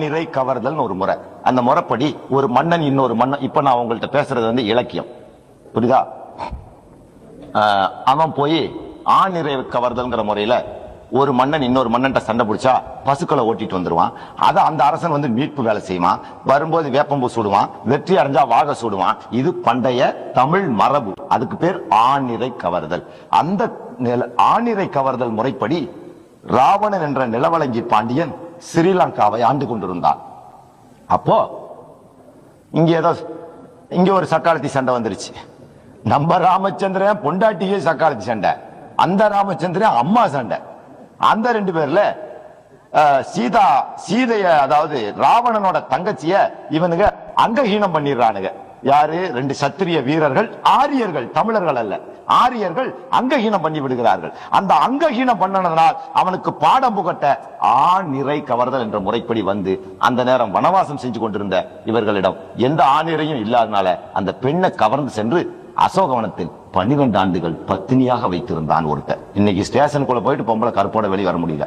நிறை கவர்தல் ஒரு முறை. அந்த முறைப்படி ஒரு மன்னன் இன்னொரு மன்னன், இப்ப நான் உங்கள்கிட்ட பேசுறது இலக்கியம், புரியுதா? அவன் போய் நிறை கவர்தல்ங்கிற முறையில ஒரு மன்னன் இன்னொரு மன்னன் சண்டை பிடிச்சா பசுக்களை ஓட்டிட்டு வந்துருவான். அதை அந்த அரசன் மீட்பு வேலை செய்வான். வரும்போது வேப்பம்பூ சூடுவான், வெற்றி அடைஞ்சா வாக சூடுவான். இது பண்டைய தமிழ் மரபு. அதுக்கு பேர் ஆநிறை கவர்தல். அந்த ஆநிறை கவர்தல் முறைப்படி ராவணன் என்ற நிலவலங்கி பாண்டியன் ஸ்ரீலங்காவை ஆண்டு கொண்டிருந்தான். அப்போ இங்க ஒரு சக்காலத்தி சண்டை வந்துருச்சு. நம்ம ராமச்சந்திரன் பொண்டாட்டியே சக்காலத்தி சண்டை, அந்த ராமச்சந்திரன் அம்மா சண்டை. அந்த ரெண்டு பேர்ல சீதைய, அதாவது ராவணனோட தங்கச்சிய இவனுங்க அங்கஹீனம் பண்ணிடுறானுங்க. யாரு? ரெண்டு சத்திரிய வீரர்கள், ஆரியர்கள், தமிழர்கள் அல்ல, ஆரியர்கள் அங்கஹீனம் பண்ணி விடுகிறார்கள். அந்த அங்கஹீனம் பண்ணனதனால் அவனுக்கு பாடம் புகட்ட நிறை கவர்தல் என்ற முறைப்படி அந்த நேரம் வனவாசம் செஞ்சு கொண்டிருந்த இவர்களிடம் எந்த ஆணிரையும் இல்லாதனால அந்த பெண்ணை கவர்ந்து சென்று அசோகவனத்தில் 12 ஆண்டுகள் பத்தினியாக வைத்திருந்தான் ஒருத்தர். இன்னைக்கு ஸ்டேஷனுக்குள்ள போயிட்டு பொம்பளை கருப்போட வெளியே வர முடியல.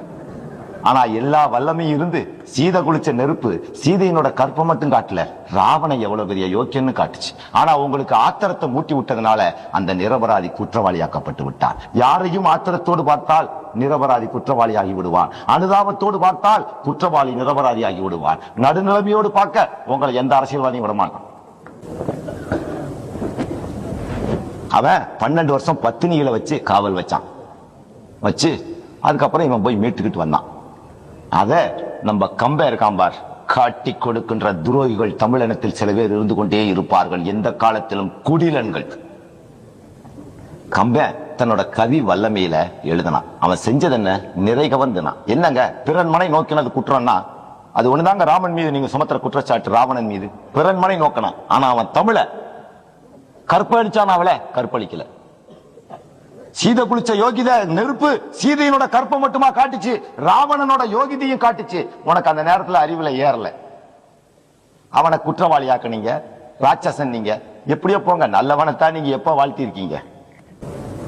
ஆனா எல்லா வல்லமையும் இருந்து சீதை குளிச்ச நெருப்பு சீதையினோட கற்பை மட்டும் காட்டல, ராவணன் எவ்வளவு பெரிய யோக்கியன்னு காட்டுச்சு. ஆனா உங்களுக்கு ஆத்திரத்தை மூட்டி விட்டதுனால அந்த நிரபராதி குற்றவாளியாக்கப்பட்டு விட்டார். யாரையும் ஆத்திரத்தோடு பார்த்தால் நிரபராதி குற்றவாளியாகி விடுவான், அனுதாபத்தோடு பார்த்தால் குற்றவாளி நிரபராதியாகி விடுவான், நடுநிலைமையோடு பார்க்க உங்களை எந்த அரசியல்வாதியும் விடமாட்டான். அவன் 12 வருஷம் பத்தினிகளை வச்சு காவல் வச்சான். அதுக்கப்புறம் இவன் போய் மீட்டுக்கிட்டு வந்தான். அத நம்ம கம்பை இருக்காம்பார், காட்டி கொடுக்கின்ற துரோகிகள் தமிழினத்தில் சில பேர் இருந்து கொண்டே இருப்பார்கள், எந்த காலத்திலும் குடிலன்கள். கம்ப தன்னோட கவி வல்லமையில எழுதினான். அவன் செஞ்சது என்ன? நிறை கவர்ந்தனா. என்னங்க, பிறன்மனை நோக்கினது குற்றம்னா அது ஒண்ணுதாங்க ராமன் மீது நீங்க சுமத்துற குற்றச்சாட்டு. ராவணன் மீது பிறன்மனை நோக்கினான். ஆனா அவன் தமிழ கற்பழிச்சான், அவளை கற்பழிக்கல. சீதை குளிச்ச யோகித நெருப்பு சீதையினோட கற்பை மட்டுமா காட்டுச்சு, ராவணனோட யோகிதையும் காட்டுச்சு. உனக்கு அந்த நேரத்துல அறிவுல ஏறல, அவனை குற்றவாளியாக்குனீங்க, ராட்சசன். நீங்க எப்படியோ போங்க, நல்லவனைத்தான் நீங்க எப்ப வாழ்த்தி இருக்கீங்க.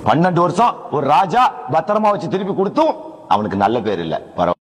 12 வருஷம் ஒரு ராஜா பத்திரமா வச்சு திருப்பி கொடுத்தும் அவனுக்கு நல்ல பேர் இல்ல. பரவாயில்ல.